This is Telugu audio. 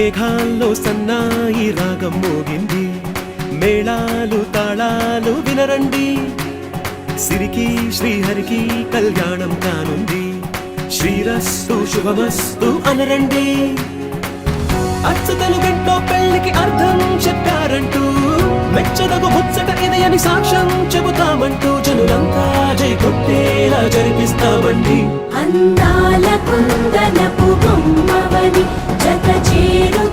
మేఘాల్లో సన్నాయి రాగం మోగింది, మేళాలు తాళాలు వినరండి. సిరికి శ్రీహరికి కళ్యాణం కానుంది, శ్రీరస్తు శుభమస్తు అనరండి. అచ్చతలు గంటో పెళ్లికి అర్థం చెప్పారంటూ, మెచ్చదగు ముచ్చట ఇది అని సాక్ష్యం చెబుతామంటూ, జనులంతా జై కొట్టేలా జరిపిస్తామండి. అందాల కుందనపు బొమ్మవని జత చేరు